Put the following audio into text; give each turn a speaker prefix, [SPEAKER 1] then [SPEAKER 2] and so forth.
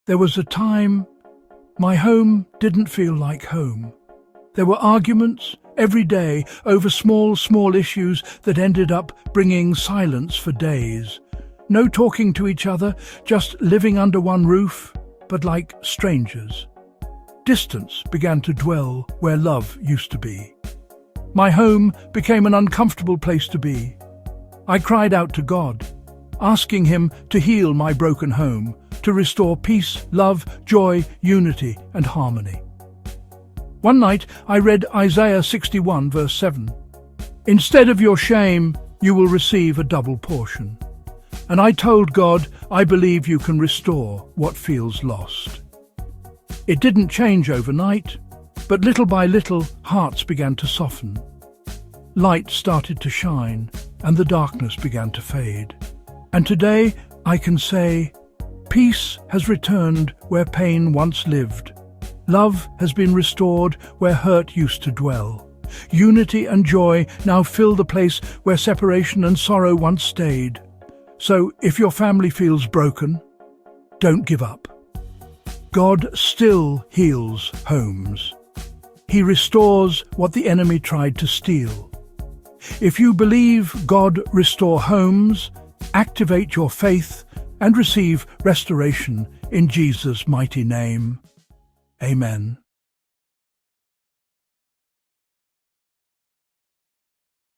[SPEAKER 1] There was a time my home didn't feel like home. There were arguments every day over small issues that ended up bringing silence for days. No talking to each other, just living under one roof, but like strangers. Distance began to dwell where love used to be. My home became an uncomfortable place to be. I cried out to God, asking Him to heal my broken home, to restore peace, love, joy, unity, and harmony. One night I read Isaiah 61 verse 7. "Instead of your shame, you will receive a double portion." And I told God, I believe you can restore what feels lost. It didn't change overnight, but little by little, hearts began to soften. Light started to shine, and the darkness began to fade. And today, I can say, peace has returned where pain once lived. Love has been restored where hurt used to dwell. Unity and joy now fill the place where separation and sorrow once stayed. So, if your family feels broken, don't give up. God still heals homes. He restores what the enemy tried to steal. If you believe God restore homes, activate your faith and receive restoration in Jesus' mighty name. Amen.